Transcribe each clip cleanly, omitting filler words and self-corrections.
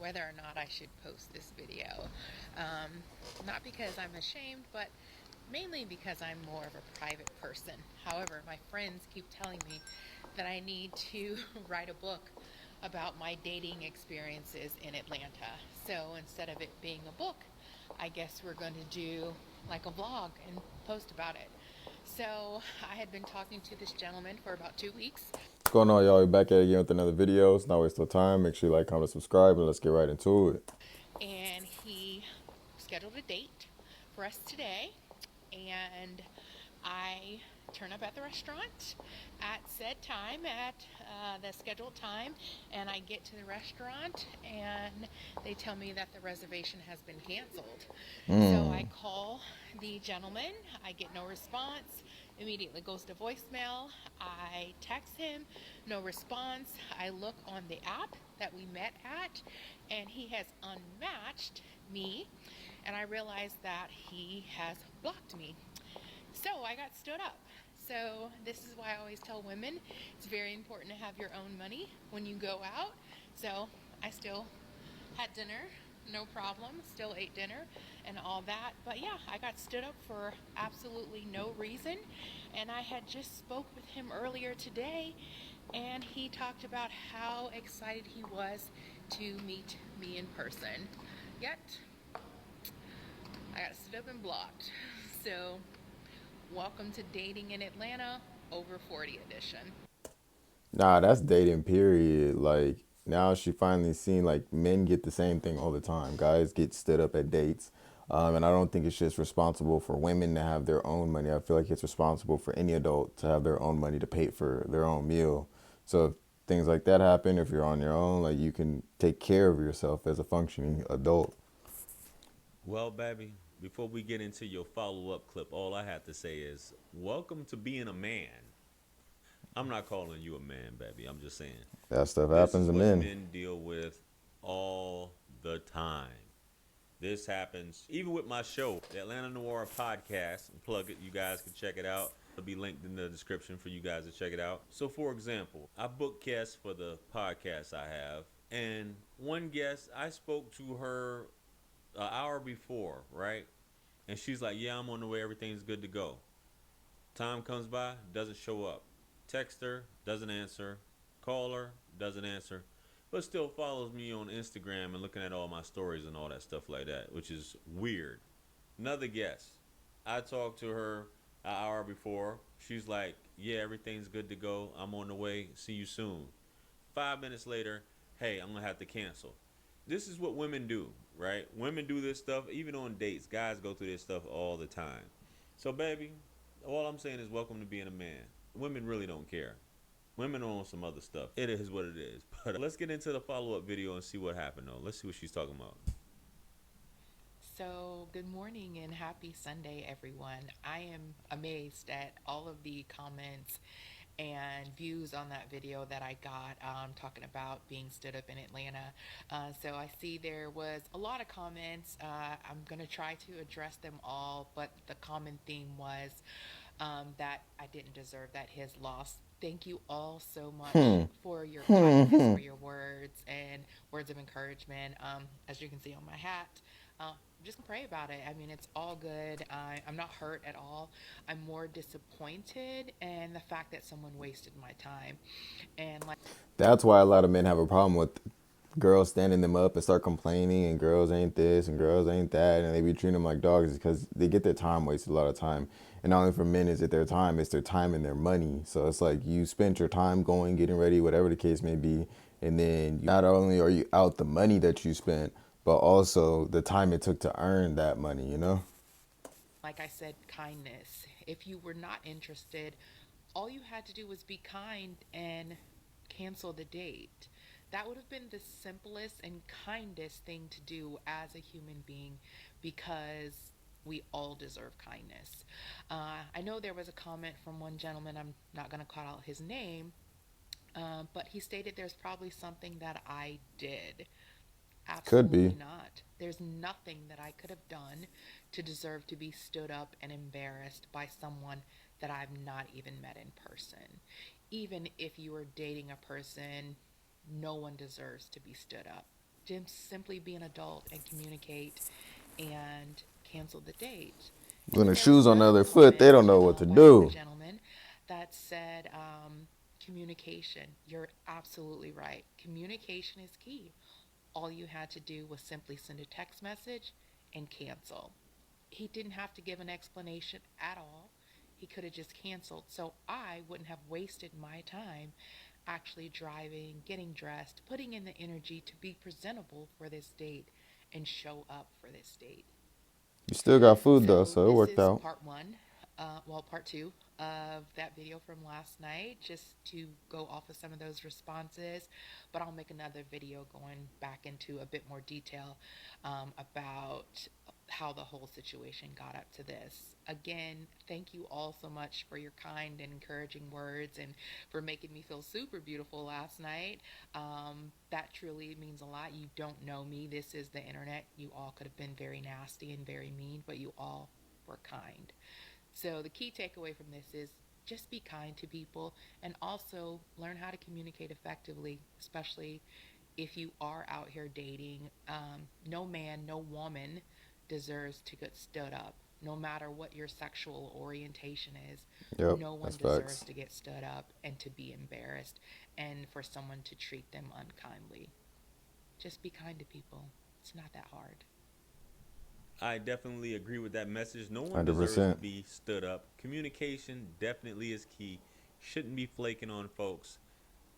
whether or not I should post this video. Not because I'm ashamed, but mainly because I'm more of a private person. However, my friends keep telling me that I need to write a book about my dating experiences in Atlanta. So instead of it being a book, I guess we're going to do like a vlog and post about it. So I had been talking to this gentleman for about 2 weeks. What's going on, y'all? We're back at it again with another video. It's not waste no time. Make sure you like, comment, subscribe, and let's get right into it. And he scheduled a date for us today. And I turn up at the restaurant at said time, at the scheduled time, and I get to the restaurant and they tell me that the reservation has been canceled. So I call the gentleman, I get no response, immediately goes to voicemail. I text him, no response. I look on the app that we met at, and he has unmatched me, and I realize that he has blocked me. So I got stood up. So this is why I always tell women it's very important to have your own money when you go out. So I still had dinner, no problem, still ate dinner and all that. But yeah, I got stood up for absolutely no reason. And I had just spoke with him earlier today, and he talked about how excited he was to meet me in person. Yet I got stood up and blocked. So welcome to Dating in Atlanta, over 40 edition. Nah, that's dating, period. Like, now she finally seen, like, men get the same thing all the time. Guys get stood up at dates. And I don't think it's just responsible for women to have their own money. I feel like it's responsible for any adult to have their own money to pay for their own meal. So if things like that happen, if you're on your own, like, you can take care of yourself as a functioning adult. Well, baby, before we get into your follow up clip, all I have to say is welcome to being a man. I'm not calling you a man, baby. I'm just saying That stuff this happens is to what men. men deal with all the time. This happens even with my show, the Atlanta Noir podcast. Plug it. You guys can check it out. It'll be linked in the description for you guys to check it out. So, for example, I book guests for the podcast I have. And one guest, I spoke to her an hour before, right? And she's like, yeah, I'm on the way. Everything's good to go. Time comes by, doesn't show up. Text her, doesn't answer. Call her, doesn't answer. But still follows me on Instagram and looking at all my stories and all that stuff like that, which is weird. Another guest. I talked to her an hour before. She's like, yeah, everything's good to go. I'm on the way. See you soon. 5 minutes later, hey, I'm going to have to cancel. This is what women do, right? Women do this stuff even on dates. Guys go through this stuff all the time. So, baby, all I'm saying is welcome to being a man. Women really don't care. Women are on some other stuff. It is what it is. But let's get into the follow-up video and see what happened, though. Let's see what she's talking about. So, good morning and happy Sunday, everyone. I am amazed at all of the comments and views on that video that I got talking about being stood up in Atlanta. So I see there was a lot of comments. I'm going to try to address them all, but the common theme was that I didn't deserve that his loss. Thank you all so much for your kindness, for your words and words of encouragement. As you can see on my hat, just pray about it. I mean, it's all good. I'm not hurt at all. I'm more disappointed in the fact that someone wasted my time. And like, That's why a lot of men have a problem with girls standing them up and start complaining, and girls ain't this and girls ain't that, and they be treating them like dogs because they get their time wasted a lot of time. And not only for men is it their time, it's their time and their money. So it's like you spent your time going, getting ready, whatever the case may be, and then not only are you out the money that you spent, but also the time it took to earn that money, you know? like I said, kindness. If you were not interested, all you had to do was be kind and cancel the date. That would have been the simplest and kindest thing to do as a human being, because we all deserve kindness. I know there was a comment from one gentleman, I'm not going to call out his name, but he stated there's probably something that I did. Could Absolutely be. not. There's nothing that I could have done to deserve to be stood up and embarrassed by someone that I've not even met in person. Even if you are dating a person, no one deserves to be stood up. Just simply be an adult and communicate and cancel the date. And When then the there was shoes on the another other foot, they comment don't know what to by another do. gentleman that said, communication. You're absolutely right. Communication is key. All you had to do was simply send a text message and cancel. He didn't have to give an explanation at all. He could have just canceled. So I wouldn't have wasted my time actually driving, getting dressed, putting in the energy to be presentable for this date and show up for this date. You still got food though, So so it this worked is out. part one, part two of that video from last night, just to go off of some of those responses. But I'll make another video going back into a bit more detail about how the whole situation got up to this. Again, thank you all so much for your kind and encouraging words and for making me feel super beautiful last night. That truly means a lot. You don't know me. This is the internet. You all could have been very nasty and very mean, but you all were kind. So the key takeaway from this is just be kind to people and also learn how to communicate effectively, especially if you are out here dating. No man, no woman deserves to get stood up. No matter what your sexual orientation is, Yep, no one that's deserves facts. to get stood up and to be embarrassed and for someone to treat them unkindly. Just be kind to people. It's not that hard. I definitely agree with that message. No one deserves to 100%. be stood up. Communication definitely is key. Shouldn't be flaking on folks.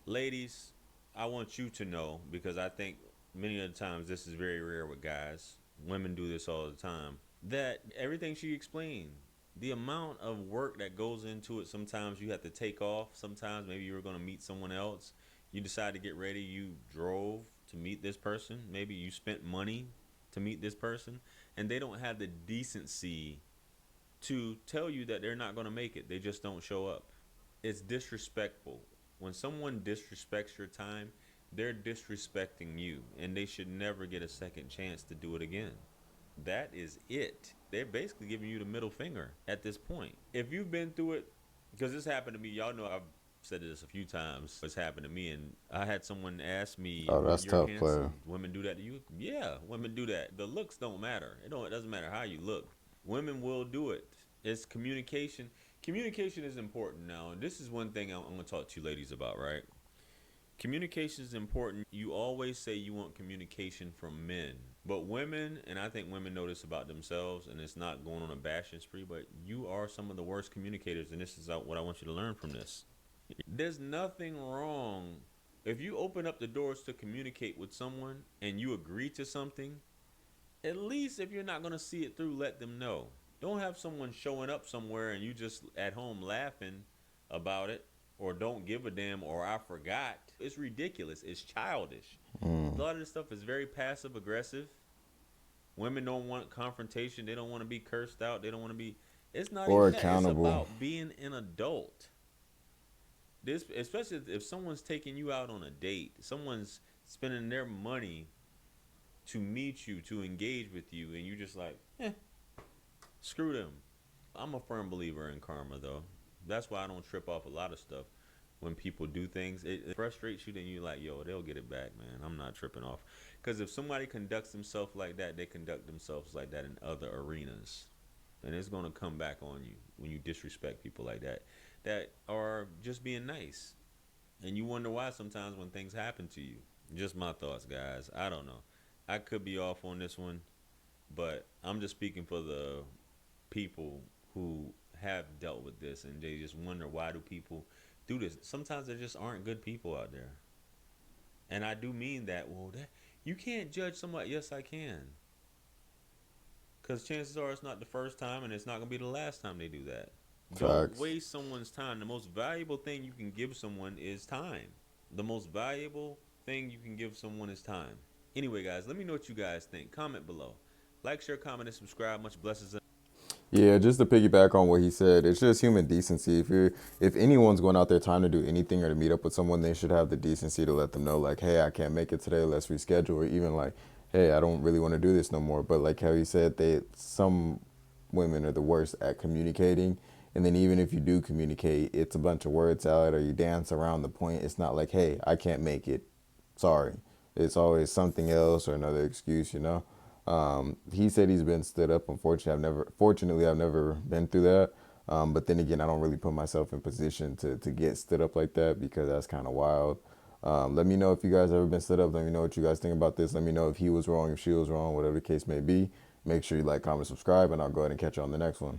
Ladies, I want you to know, because I think many of the times this is very rare with guys. Women do this all the time. That everything she explained, the amount of work that goes into it, sometimes you have to take off. Sometimes maybe you were going to meet someone else. You decide to get ready. You drove to meet this person. Maybe you spent money to meet this person. And they don't have the decency to tell you that they're not going to make it. They just don't show up. It's disrespectful. When someone disrespects your time, they're disrespecting you, and they should never get a second chance to do it again. That is it. They're basically giving you the middle finger at this point. If you've been through it, because this happened to me, y'all know I've said this a few times. It's happened to me, and I had someone ask me, Oh, that's "You're tough, player. handsome. Women do that to you?" Yeah, women do that. The looks don't matter. It doesn't matter how you look. Women will do it. It's communication. Communication is important now, and this is one thing I'm going to talk to you ladies about, right? Communication is important. You always say you want communication from men, but women, and I think women know this about themselves, and it's not going on a bashing spree, but you are some of the worst communicators, and this is what I want you to learn from this. There's nothing wrong if you open up the doors to communicate with someone and you agree to something. At least if you're not going to see it through, let them know. Don't have someone showing up somewhere and you just at home laughing about it, or don't give a damn, or I forgot. It's ridiculous. It's childish. A lot of this stuff is very passive aggressive. Women don't want confrontation. They don't want to be cursed out. They don't want to be. It's not Or even that. It's accountable. about being an adult. This, especially if someone's taking you out on a date, someone's spending their money to meet you, to engage with you, and you just like, screw them. I'm a firm believer in karma, though. That's why I don't trip off a lot of stuff. When people do things, it frustrates you, then you're like, yo, they'll get it back, man. I'm not tripping off. Because if somebody conducts themselves like that, they conduct themselves like that in other arenas. And it's going to come back on you when you disrespect people like that are just being nice. And you wonder why sometimes when things happen to you. Just my thoughts, guys. I don't know. I could be off on this one, but I'm just speaking for the people who have dealt with this, and they just wonder, why do people do this? Sometimes there just aren't good people out there. And I do mean that. Well, you can't judge somebody. Yes, I can. Because chances are it's not the first time, and it's not going to be the last time they do that. Don't Facts. waste someone's time. The most valuable thing you can give someone is time. The most valuable thing you can give someone is time. Anyway, guys, let me know what you guys think. Comment below. Like, share, comment, and subscribe. Much blessings. Yeah, just to piggyback on what he said, it's just human decency. If anyone's going out there trying to do anything or to meet up with someone, they should have the decency to let them know, like, hey, I can't make it today, let's reschedule, or even like, hey, I don't really want to do this no more. But like how he said, some women are the worst at communicating. And then even if you do communicate, it's a bunch of words out or you dance around the point. It's not like, hey, I can't make it. Sorry. it's always something else or another excuse, you know. He said he's been stood up. Fortunately, I've never been through that. But then again, I don't really put myself in position to get stood up like that because that's kind of wild. Let me know if you guys ever been stood up. Let me know what you guys think about this. Let me know if he was wrong, if she was wrong, whatever the case may be. Make sure you like, comment, subscribe, and I'll go ahead and catch you on the next one.